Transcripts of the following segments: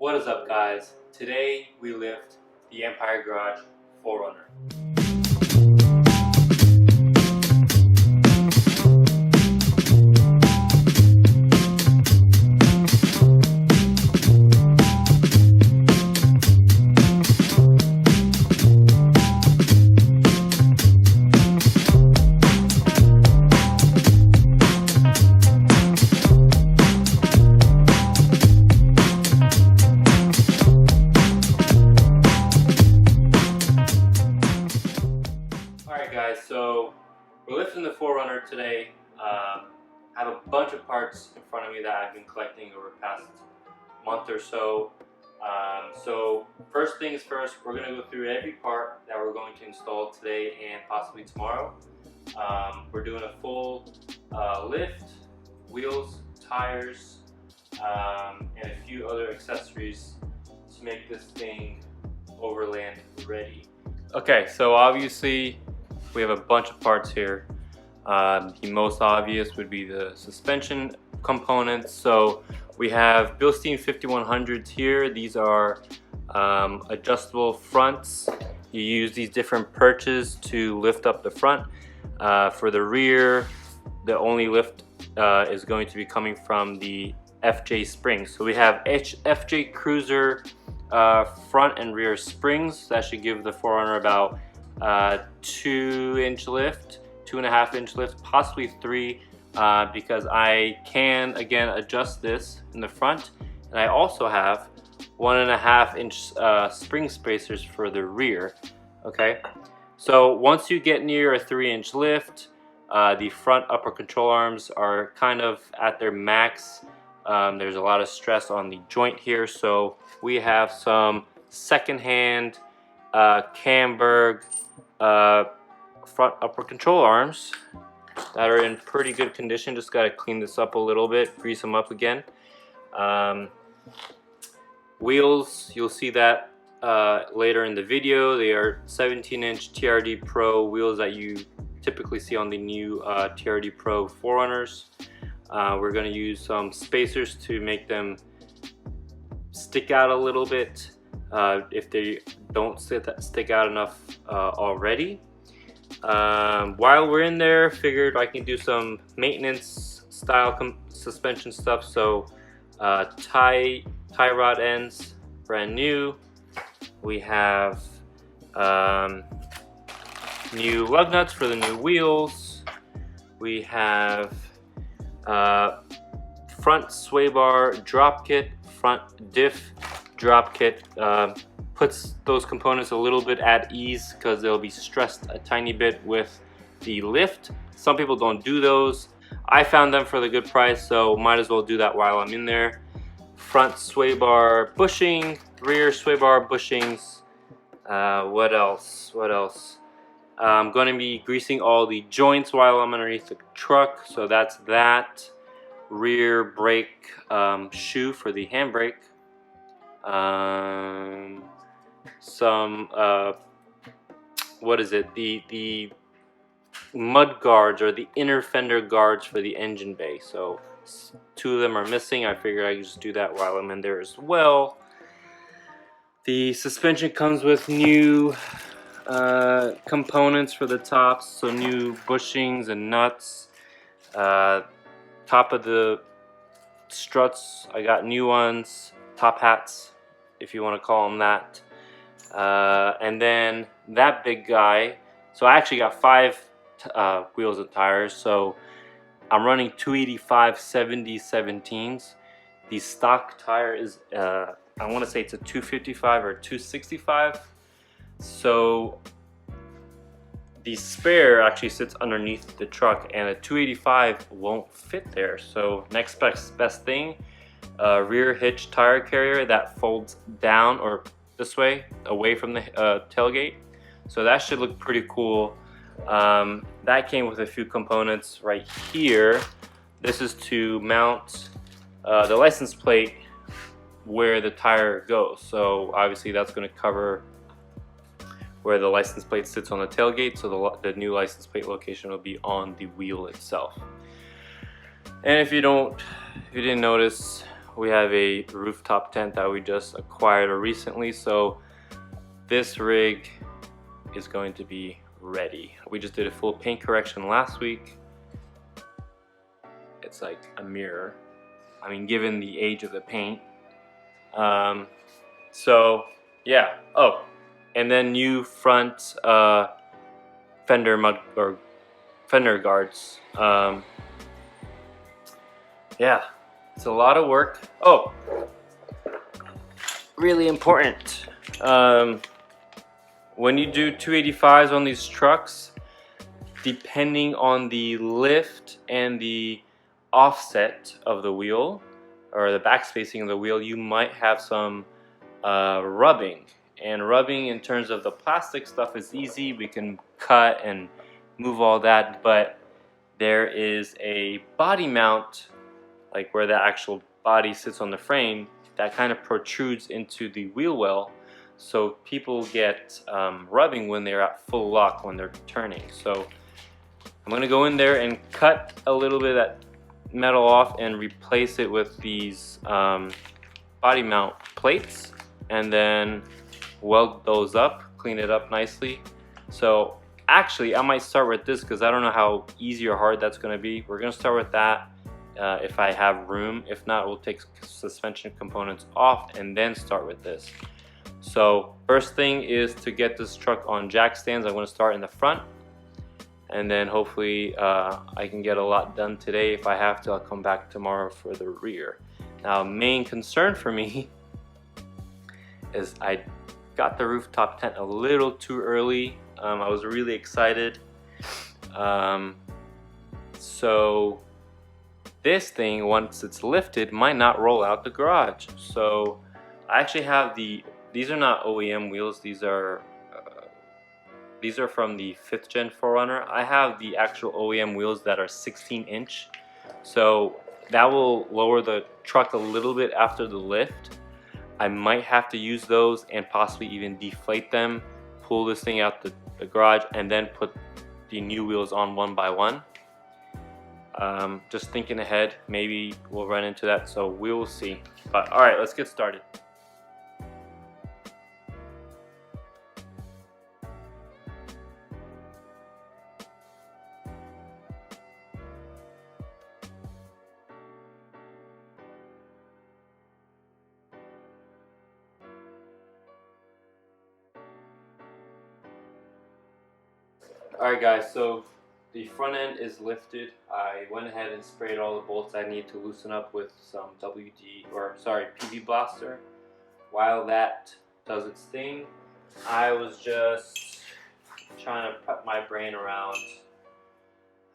What is up, guys? Today we lift the Empire Garage 4Runner. Alright guys, so we're lifting the 4Runner today. I have a bunch of parts in front of me that I've been collecting over the past month or so. So first things first, we're going to go through every part that we're going to install today and possibly tomorrow. We're doing a full lift, wheels, tires, and a few other accessories to make this thing overland ready. Okay, so obviously we have a bunch of parts here. The most obvious would be the suspension components. So we have Bilstein 5100s here. These are adjustable fronts. You use these different perches to lift up the front. For the rear, the only lift is going to be coming from the FJ springs. So we have FJ Cruiser front and rear springs. That should give the 4Runner about 2-inch lift, 2.5-inch lift, possibly 3, because I can again adjust this in the front, and I also have 1.5-inch spring spacers for the rear. Okay, so once you get near a 3-inch lift, the front upper control arms are kind of at their max. There's a lot of stress on the joint here, so we have some secondhand Camberg front upper control arms that are in pretty good condition. Just got to clean this up a little bit, grease them up again. Wheels, you'll see that later in the video. They are 17-inch TRD Pro wheels that you typically see on the new TRD Pro 4Runners. We're going to use some spacers to make them stick out a little bit if they don't stick out enough already. While we're in there, figured I can do some maintenance style suspension stuff. So tie rod ends, brand new. We have new lug nuts for the new wheels. We have front sway bar drop kit, front diff drop kit. Puts those components a little bit at ease because they'll be stressed a tiny bit with the lift. Some people don't do those. I found them for the good price, so might as well do that while I'm in there. Front sway bar bushing, rear sway bar bushings. What else? I'm going to be greasing all the joints while I'm underneath the truck, so that's that. Rear brake shoe for the handbrake. Some what is it, the mud guards or the inner fender guards for the engine bay. So 2 of them are missing. I figured I could just do that while I'm in there as well. The suspension comes with new components for the tops, so new bushings and nuts. Top of the struts, I got new ones, top hats if you want to call them that. And then that big guy, so I actually got 5 wheels and tires, so I'm running 285/70/17s. The stock tire is I want to say it's a 255 or 265, so the spare actually sits underneath the truck and a 285 won't fit there. So next best thing, rear hitch tire carrier that folds down or this way away from the tailgate, so that should look pretty cool. That came with a few components right here. This is to mount the license plate where the tire goes, so obviously that's going to cover where the license plate sits on the tailgate, so the new license plate location will be on the wheel itself. And if you didn't notice, we have a rooftop tent that we just acquired recently, so this rig is going to be ready. We just did a full paint correction last week. It's like a mirror, I mean, given the age of the paint. So yeah. Oh, and then new front fender guards. Yeah, it's a lot of work. Oh, really important. When you do 285s on these trucks, depending on the lift and the offset of the wheel or the back spacing of the wheel, you might have some rubbing. And rubbing in terms of the plastic stuff is easy. We can cut and move all that, but there is a body mount, like where the actual body sits on the frame, that kind of protrudes into the wheel well. So people get rubbing when they're at full lock when they're turning. So I'm going to go in there and cut a little bit of that metal off and replace it with these body mount plates, and then weld those up, clean it up nicely. So actually I might start with this because I don't know how easy or hard that's going to be. We're going to start with that if I have room. If not, we'll take suspension components off and then start with this. So first thing is to get this truck on jack stands. I'm going to start in the front, and then hopefully I can get a lot done today. If I have to, I'll come back tomorrow for the rear. Now, main concern for me is I got the rooftop tent a little too early. I was really excited. So this thing, once it's lifted, might not roll out the garage. So I actually have these are not OEM wheels, these are from the 5th-Gen 4Runner. I have the actual OEM wheels that are 16-inch. So that will lower the truck a little bit after the lift. I might have to use those and possibly even deflate them, pull this thing out the garage, and then put the new wheels on one by one. Just thinking ahead, maybe we'll run into that, so we will see. But all right, let's get started. Alright guys, so the front end is lifted. I went ahead and sprayed all the bolts I need to loosen up with some PB Blaster. While that does its thing, I was just trying to put my brain around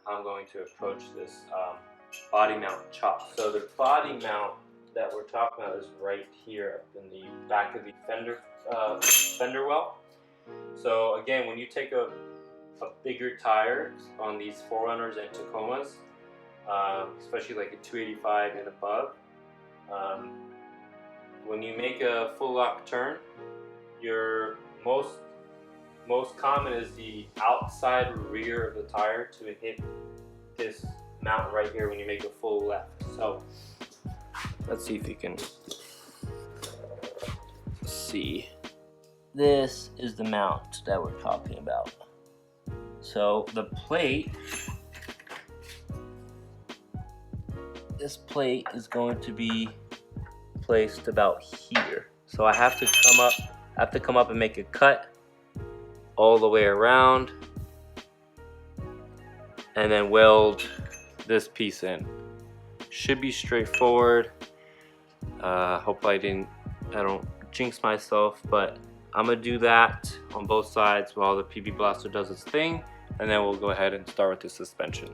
how I'm going to approach this body mount chop. So the body mount that we're talking about is right here up in the back of the fender well. So again, when you take a bigger tire on these 4Runners and Tacomas, especially like a 285 and above, when you make a full lock turn, your most common is the outside rear of the tire to hit this mount right here when you make a full left. So let's see if you can see. This is the mount that we're talking about. So the plate, this plate is going to be placed about here. So I have to come up and make a cut all the way around and then weld this piece in. Should be straightforward. Hope I don't jinx myself, but I'm gonna do that on both sides while the PB Blaster does its thing, and then we'll go ahead and start with the suspension.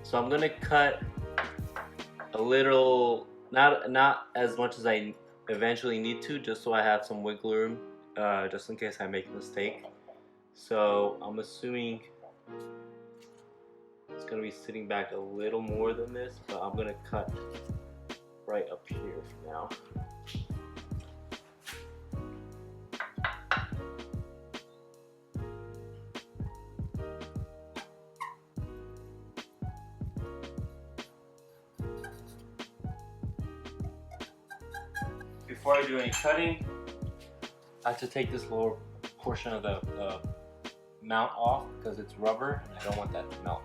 So I'm gonna cut a little, not as much as I eventually need to, just so I have some wiggle room just in case I make a mistake. So I'm assuming it's gonna be sitting back a little more than this, but I'm gonna cut right up here for now. Before I do any cutting, I have to take this lower portion of the mount off because it's rubber and I don't want that to melt.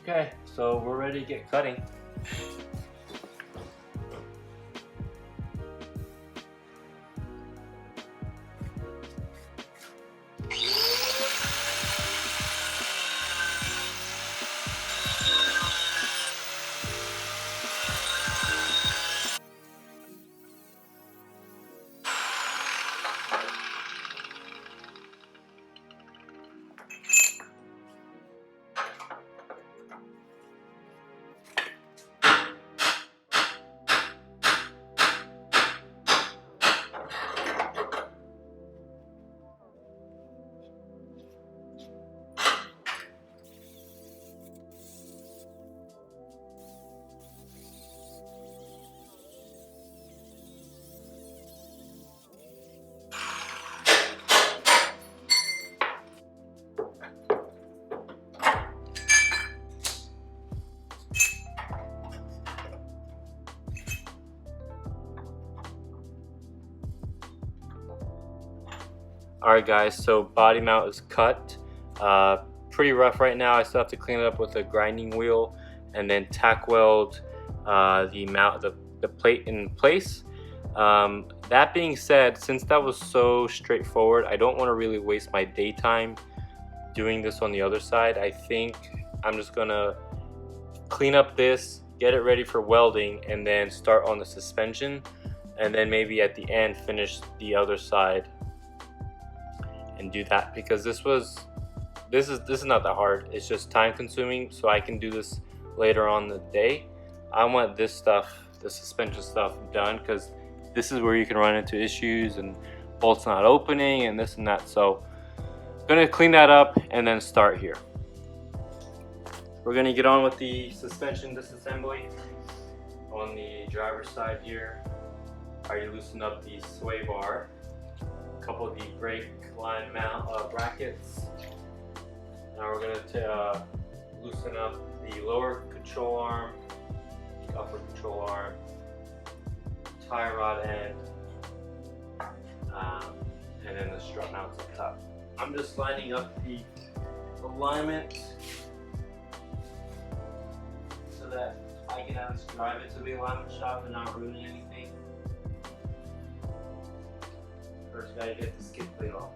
Okay, so we're ready to get cutting. Alright guys, so body mount is cut. Pretty rough right now. I still have to clean it up with a grinding wheel and then tack weld the plate in place. That being said, since that was so straightforward, I don't want to really waste my daytime doing this on the other side. I think I'm just gonna clean up this, get it ready for welding, and then start on the suspension, and then maybe at the end finish the other side and do that, because this is not that hard. It's just time consuming, so I can do this later on in the day. I want this stuff, the suspension stuff, done, because this is where you can run into issues and bolts not opening and this and that. So I'm gonna clean that up and then start here. We're gonna get on with the suspension disassembly. On the driver's side here, I loosen up the sway bar, a couple of the brake line mount brackets. Now we're gonna loosen up the lower control arm, upper control arm, tie rod end, and then the strut mounts up top. I'm just lining up the alignment so that I can at least drive it to the alignment shop and not ruin anything. First, gotta get the skid plate off.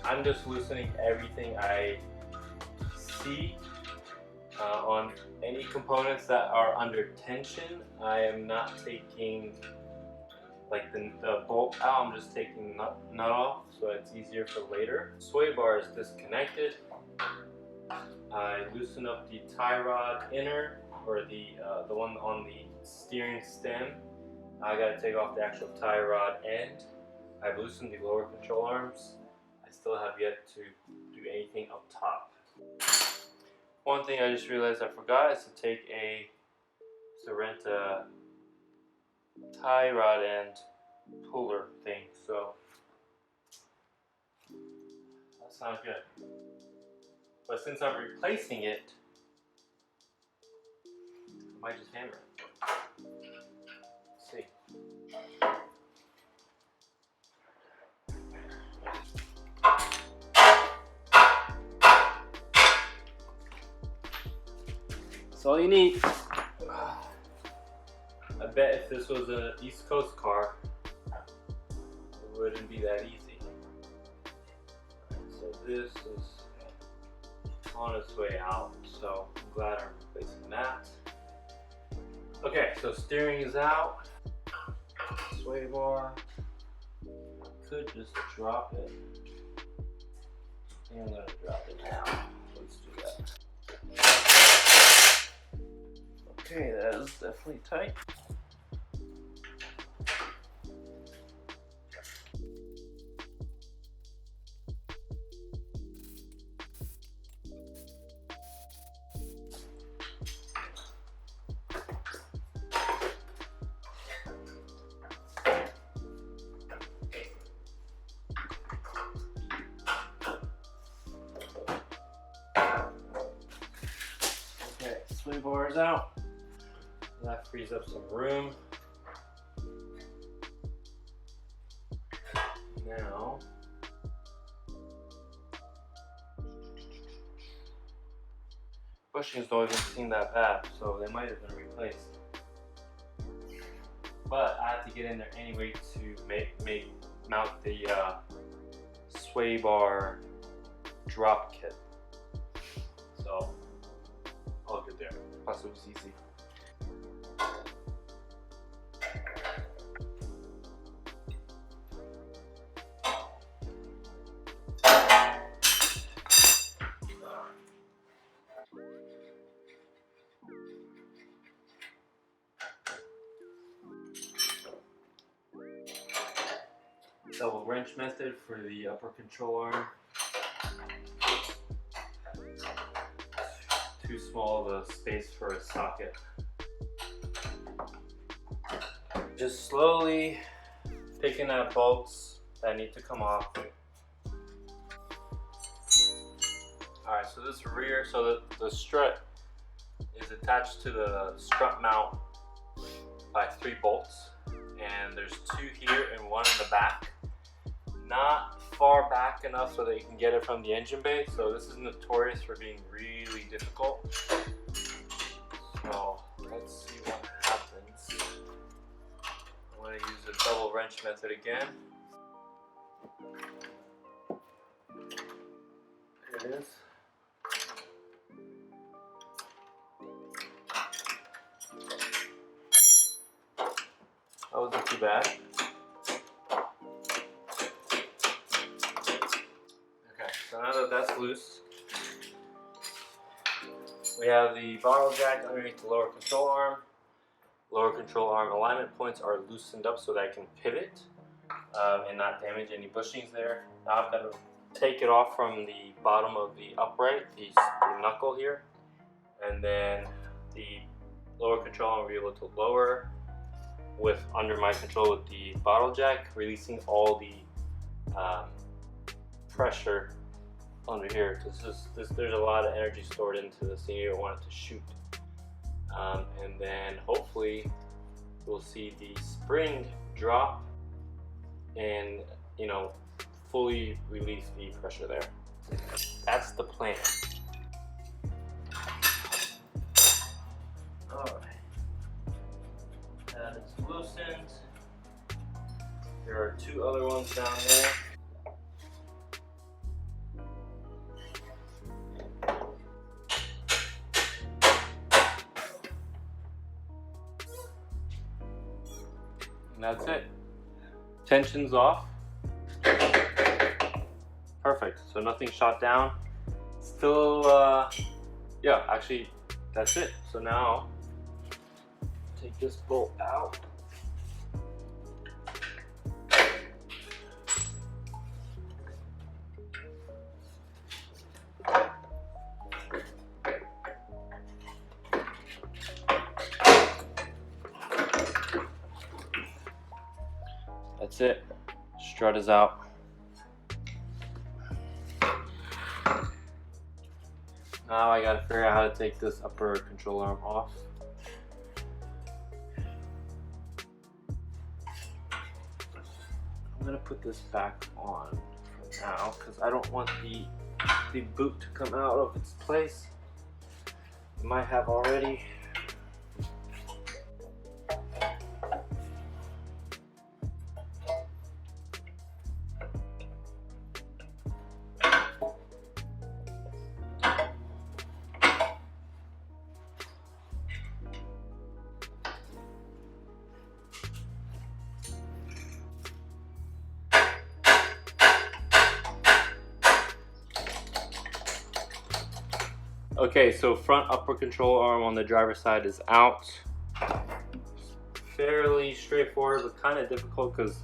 I'm just loosening everything I see on any components that are under tension, I am not taking like the bolt out. I'm just taking the nut off so it's easier for later. Sway bar is disconnected. I loosen up the tie rod inner, or the one on the steering stem. I gotta take off the actual tie rod end. I've loosened the lower control arms. I still have yet to do anything up top. One thing I just realized I forgot is to rent a tie rod end puller thing. So that's not good. But since I'm replacing it, I might just hammer it. Let's see. That's all you need. I bet if this was an East Coast car, it wouldn't be that easy. So this is on its way out, so I'm glad I'm replacing that. Okay, so steering is out. Sway bar. Could just drop it. I think I'm gonna drop it now. Let's do that. Okay, that is definitely tight. Sway bar is out. That frees up some room. Now, bushings don't even seem that bad, so they might have been replaced. But I have to get in there anyway to mount the sway bar drop kit. So all good there. Plus it was easy. Double wrench method for the upper control arm. Too small of a space for a socket. Just slowly picking out bolts that need to come off. Alright, so this rear, so the strut is attached to the strut mount by 3 bolts. And there's 2 here and 1 in the back. Not far back enough so that you can get it from the engine bay. So this is notorious for being really difficult. So let's see what happens. I'm going to use the double wrench method again. There it is. That wasn't too bad. Okay, so now that that's loose, we have the bottle jack underneath the lower control arm. Lower control arm alignment points are loosened up so that I can pivot and not damage any bushings there. Now I've got to take it off from the bottom of the upright, the knuckle here, and then the lower control arm will be able to lower with under my control with the bottle jack, releasing all the pressure under here, because there's a lot of energy stored into this and you don't want it to shoot. And then hopefully we'll see the spring drop and, you know, fully release the pressure there. That's the plan. Alright. That is loosened. There are 2 other ones down there. And that's it. Tension's off. Perfect. So nothing shot down. Still, yeah, actually, that's it. So now, take this bolt out. That's it. Strut is out. Now I gotta figure out how to take this upper control arm off. I'm gonna put this back on for now because I don't want the boot to come out of its place. It might have already. Okay, so front upper control arm on the driver's side is out. Fairly straightforward, but kind of difficult because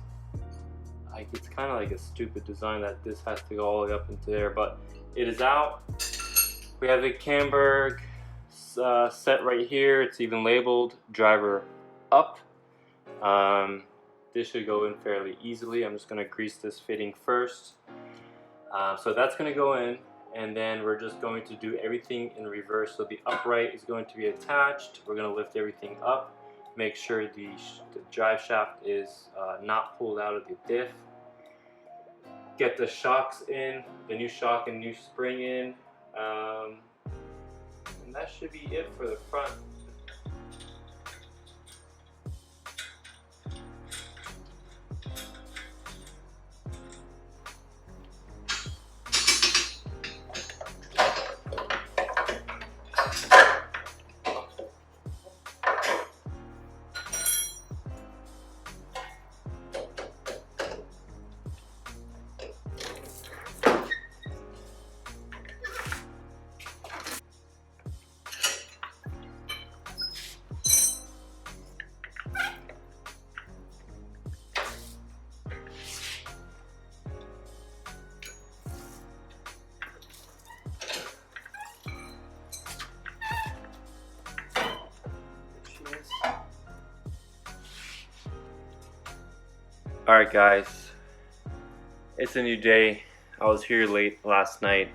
it's kind of like a stupid design that this has to go all the way up into there, but it is out. We have a camber set right here. It's even labeled driver up. This should go in fairly easily. I'm just going to grease this fitting first. So that's going to go in. And then we're just going to do everything in reverse. So the upright is going to be attached. We're going to lift everything up. Make sure the drive shaft is not pulled out of the diff. Get the shocks in, the new shock and new spring in. And that should be it for the front. Alright guys, it's a new day. I was here late last night.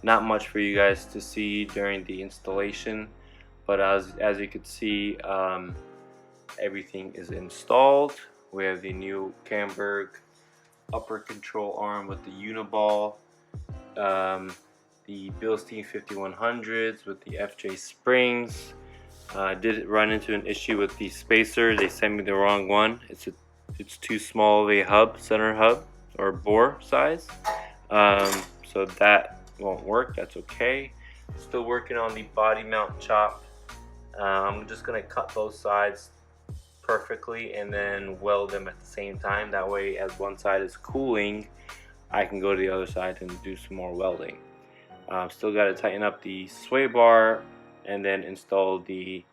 Not much for you guys to see during the installation, but as you could see, everything is installed. We have the new Camberg upper control arm with the uniball, the Bilstein 5100s with the FJ springs. Did run into an issue with the spacer. They sent me the wrong one. It's too small of a hub, center hub or bore size, so that won't work. That's okay. Still working on the body mount chop. I'm just gonna cut both sides perfectly and then weld them at the same time. That way, as one side is cooling, I can go to the other side and do some more welding. Still got to tighten up the sway bar and then install the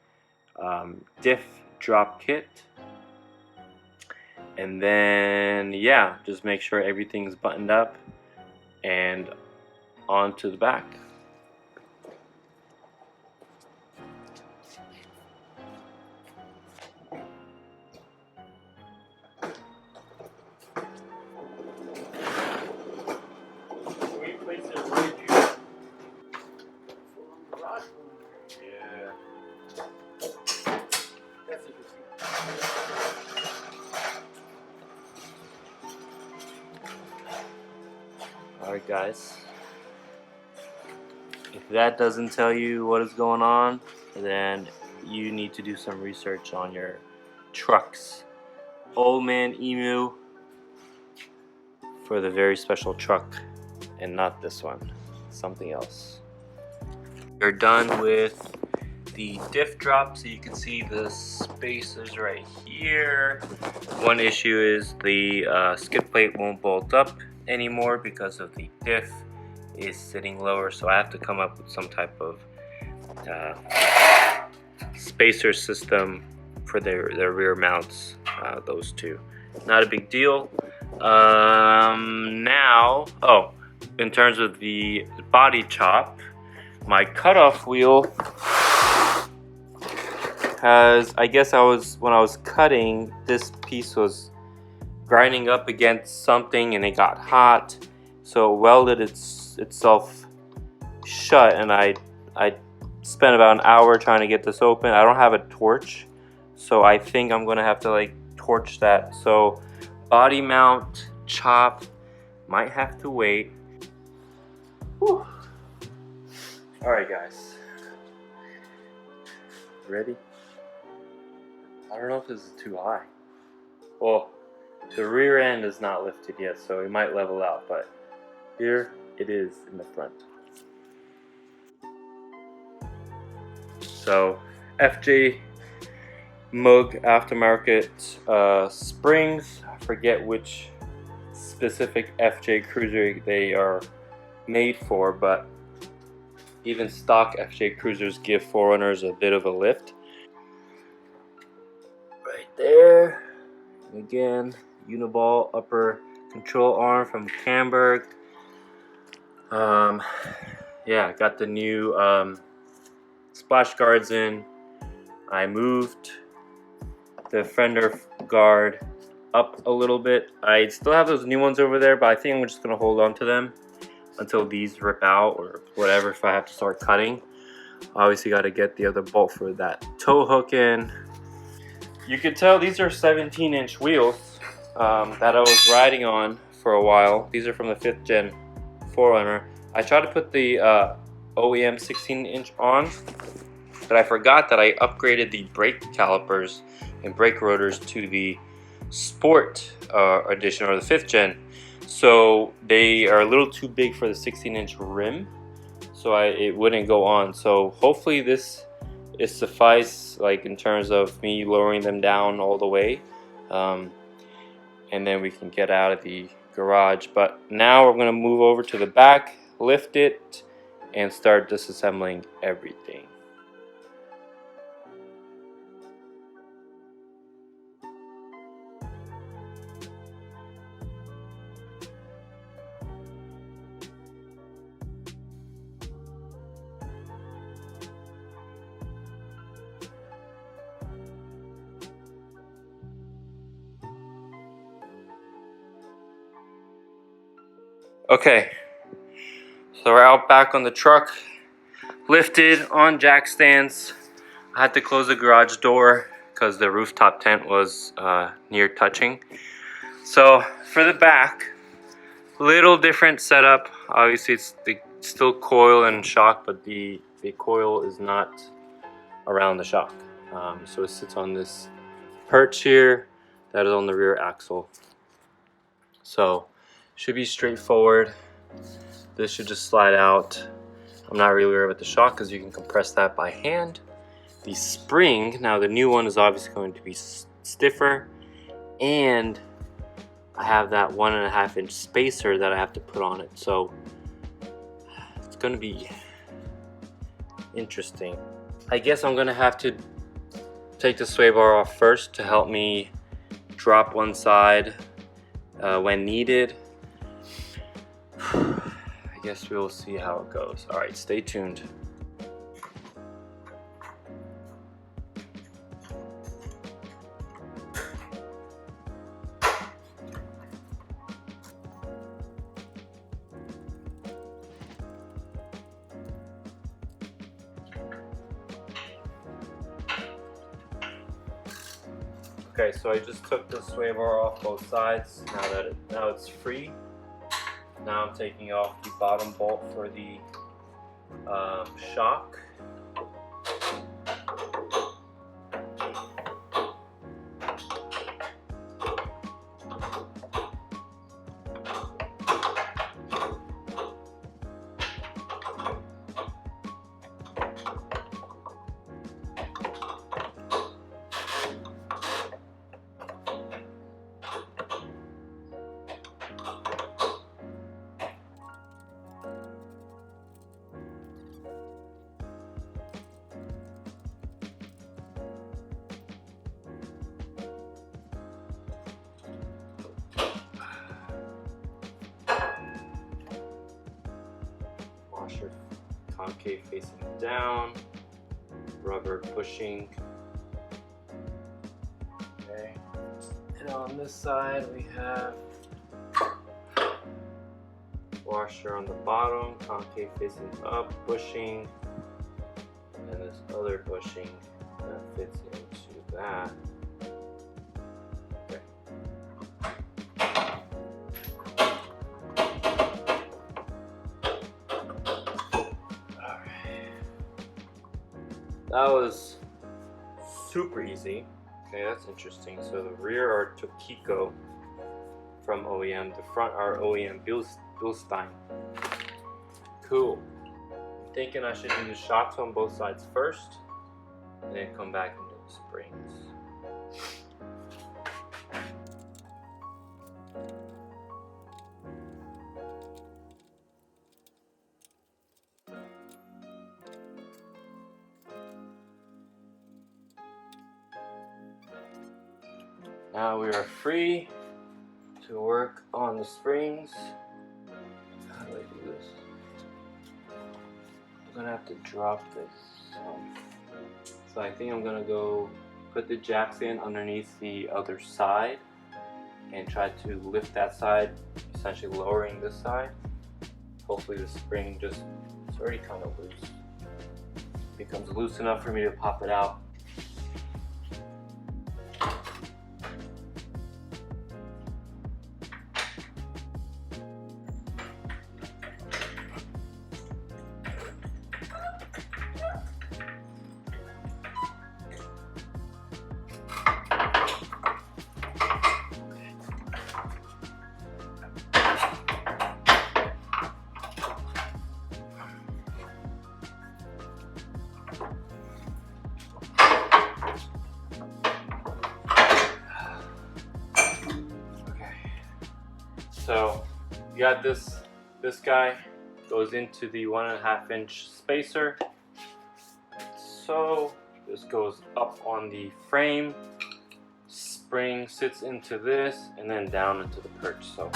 diff drop kit. And then, yeah, just make sure everything's buttoned up and on to the back. Alright guys, if that doesn't tell you what is going on, then you need to do some research on your trucks. Old Man Emu for the very special truck, and not this one, something else. We're done with the diff drop, so you can see the spacers right here. One issue is the skid plate won't bolt up anymore because of the diff is sitting lower, so I have to come up with some type of spacer system for their rear mounts, those two. Not a big deal. Now, in terms of the body chop, my cutoff wheel has, I guess when I was cutting, this piece was grinding up against something and it got hot, so it welded itself shut, and I spent about an hour trying to get this open. I don't have a torch, so I think I'm gonna have to like torch that. So body mount chop might have to wait. Whew. All right, guys, ready? I don't know if this is too high. Well, the rear end is not lifted yet, so it might level out, but here it is in the front. So FJ Mug aftermarket springs. I forget which specific FJ cruiser they are made for, but even stock FJ cruisers give 4Runners a bit of a lift. Right there. Again, Uniball upper control arm from Camberg. Yeah, got the new splash guards in. I moved the fender guard up a little bit. I still have those new ones over there, but I think I'm just gonna hold on to them until these rip out or whatever, if I have to start cutting. Obviously got to get the other bolt for that tow hook in. You can tell these are 17-inch wheels that I was riding on for a while. These are from the 5th-Gen 4Runner. I tried to put the OEM 16-inch on, but I forgot that I upgraded the brake calipers and brake rotors to the Sport edition, or the 5th-Gen. So they are a little too big for the 16-inch rim, so it wouldn't go on. So hopefully this is suffice, like in terms of me lowering them down all the way, and then we can get out of the garage. But now we're going to move over to the back, lift it, and start disassembling everything. Okay, so we're out back on the truck, lifted on jack stands. I had to close the garage door because the rooftop tent was near touching. So for the back, little different setup. Obviously it's still coil and shock, but the coil is not around the shock. So it sits on this perch here that is on the rear axle. So should be straightforward. This should just slide out. I'm not really worried about the shock because you can compress that by hand. The spring, now the new one is obviously going to be stiffer, and I have that 1.5-inch spacer that I have to put on it. So it's going to be interesting. I guess I'm going to have to take the sway bar off first to help me drop one side when needed. I guess we'll see how it goes. All right, stay tuned. Okay, so I just took the sway bar off both sides. Now it's free. Now I'm taking off the bottom bolt for the shock. concave facing down, rubber pushing. Okay, and on this side we have washer on the bottom, concave facing up, bushing, and this other bushing that fits into that. Okay. Alright. That was super easy. Okay, that's interesting. So the rear are Tokiko from OEM, the front are OEM Bilstein. Cool. I'm thinking I should do the shocks on both sides first, and then come back and do the springs. Now we are free to work on the springs. How do I do this? I'm gonna have to drop this. So I think I'm gonna go put the jacks in underneath the other side and try to lift that side, essentially lowering this side. Hopefully the spring just, it's already kind of loose. Becomes loose enough for me to pop it out. So you got this guy goes into the 1.5 inch spacer. So this goes up on the frame, spring sits into this, and then down into the perch. So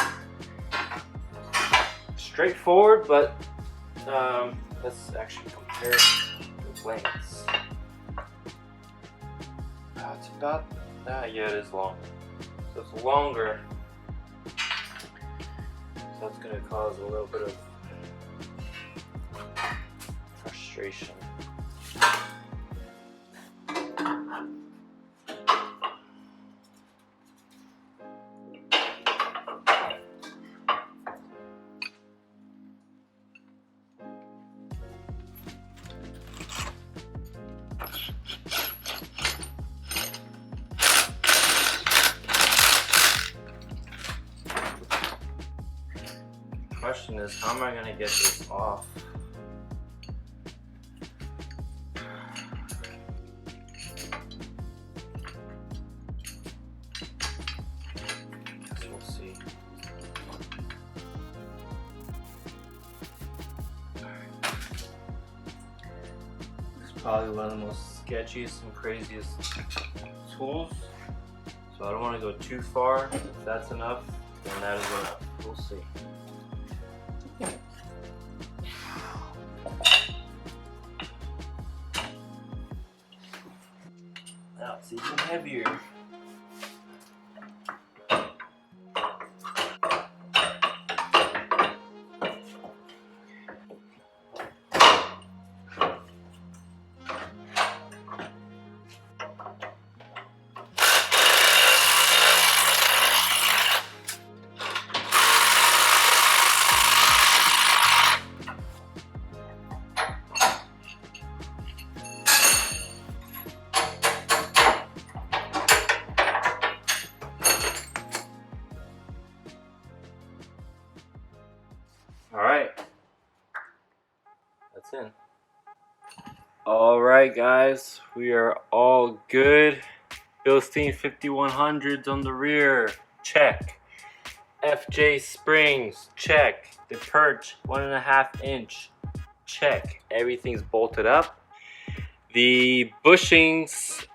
straightforward, but let's actually compare the lengths. It's about, yeah, it is long. So it's longer. So that's going to cause a little bit of frustration. Question is, how am I going to get this off? Guess we'll see. It's probably one of the most sketchiest and craziest tools. So I don't want to go too far. If that's enough, then that is enough. We'll see. Now it's even heavier. Alright, that's in. Alright guys, we are all good. Bilstein 5100s on the rear, check. FJ springs, check. The perch, 1.5 inch, check. Everything's bolted up. The bushings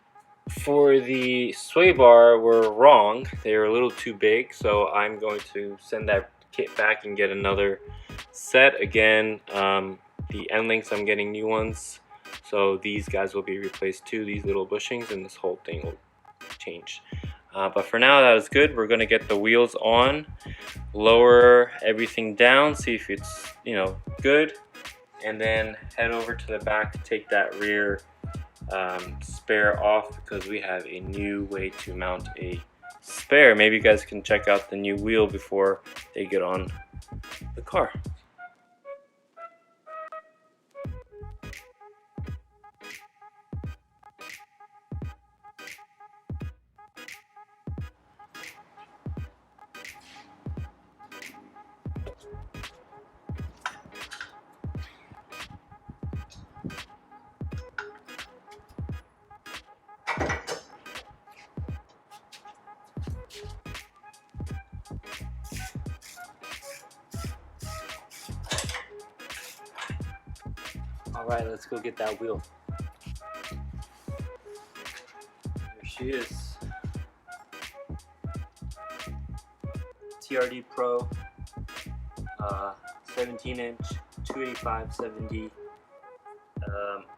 for the sway bar were wrong. They were a little too big, so I'm going to send that kit back and get another set. Again, the end links, I'm getting new ones. So these guys will be replaced too, these little bushings, and this whole thing will change. But for now, that is good. We're gonna get the wheels on, lower everything down, see if it's, you know, good, and then head over to the back to take that rear spare off, because we have a new way to mount a spare. Maybe you guys can check out the new wheel before they get on the car. Alright, let's go get that wheel. There she is. TRD Pro, 17-inch, 285/70,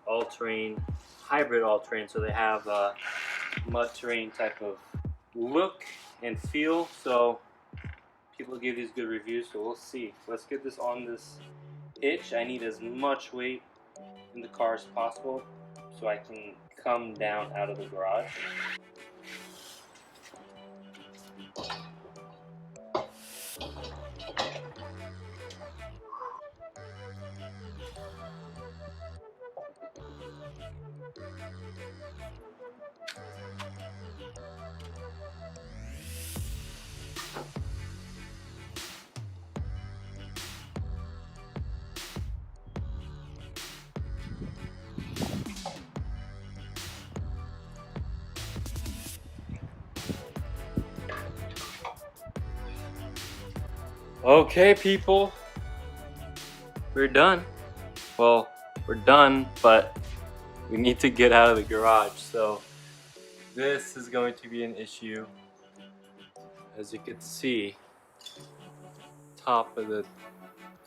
all-terrain, hybrid all-terrain, so they have a mud terrain type of look and feel, so people give these good reviews, so we'll see. Let's get this on this hitch. I need as much weight in the car as possible so I can come down out of the garage. Okay, people, we're done. Well, we're done, but we need to get out of the garage, so this is going to be an issue. As you can see, top of the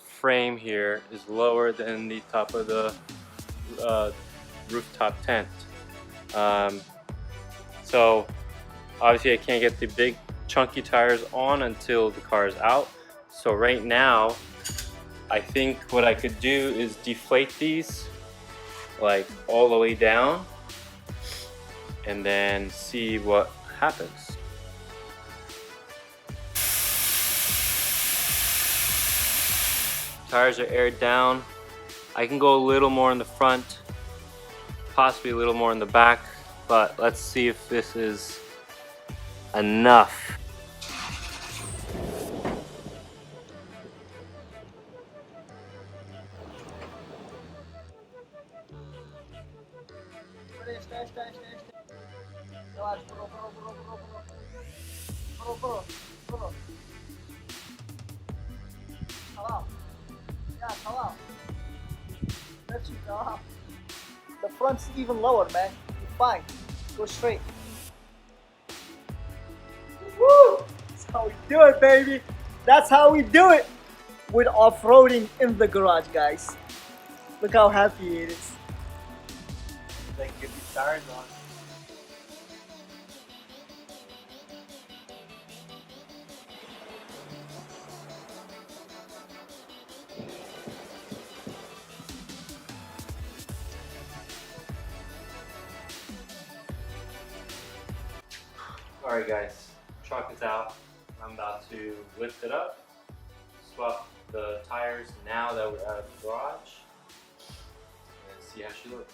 frame here is lower than the top of the rooftop tent. So obviously I can't get the big chunky tires on until the car is out. So right now, I think what I could do is deflate these like all the way down and then see what happens. Tires are aired down. I can go a little more in the front, possibly a little more in the back, but let's see if this is enough. The front's even lower, man. You're fine. Go straight. Woo! That's how we do it, baby. That's how we do it with off-roading in the garage, guys. Look how happy he is. Then get these tires on. Alright guys, truck is out. I'm about to lift it up, swap the tires now that we're out of the garage, and see how she looks.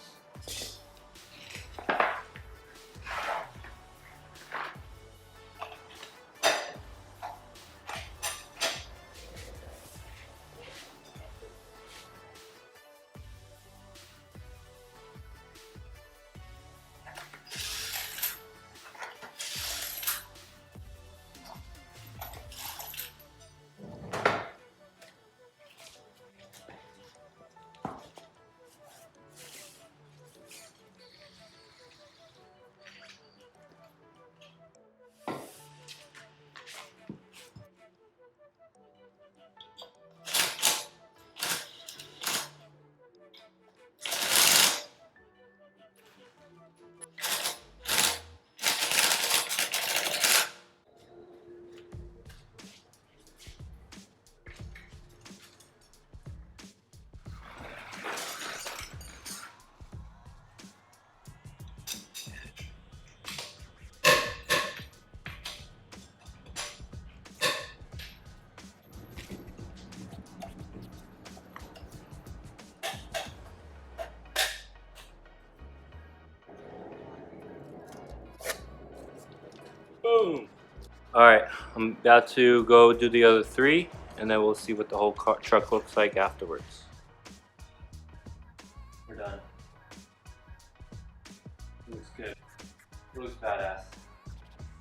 Boom. All right, I'm about to go do the other 3, and then we'll see what the whole truck looks like afterwards. We're done. It looks good. It looks badass.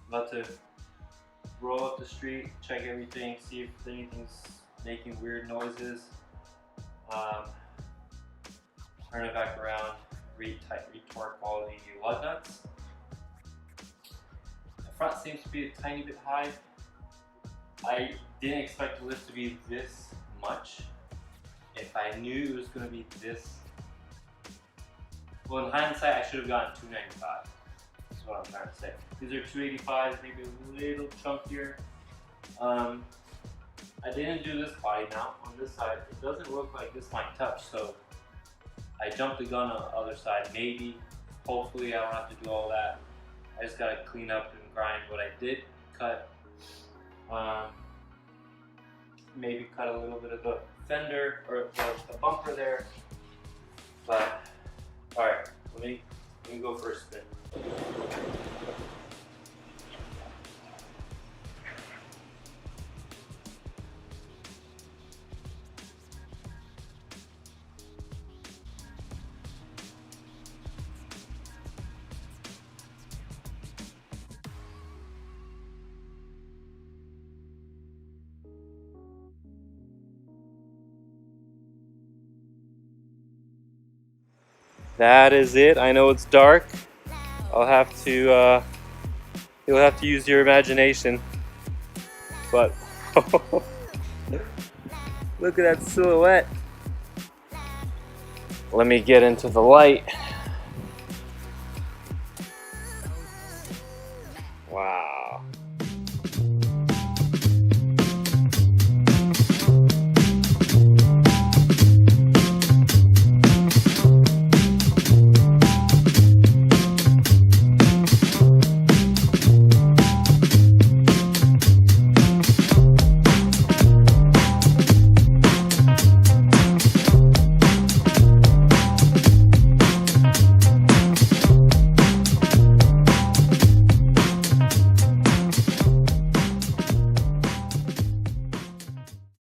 About to roll up the street, check everything, see if anything's making weird noises. Turn it back around, retorque all the lug nuts. The front seems to be a tiny bit high. I didn't expect the lift to be this much. If I knew it was going to be this, well, in hindsight, I should have gotten 295. That's what I'm trying to say. These are 285s, maybe a little chunkier. I didn't do this body mount on this side. It doesn't look like this might touch, so I jumped the gun on the other side. Maybe, hopefully, I don't have to do all that. I just gotta clean up and grind what I did cut. Maybe cut a little bit of the fender or the bumper there. But all right, let me go for a spin. That is it. I know it's dark. I'll have to, you'll have to use your imagination. But, Look at that silhouette. let me get into the light. Wow.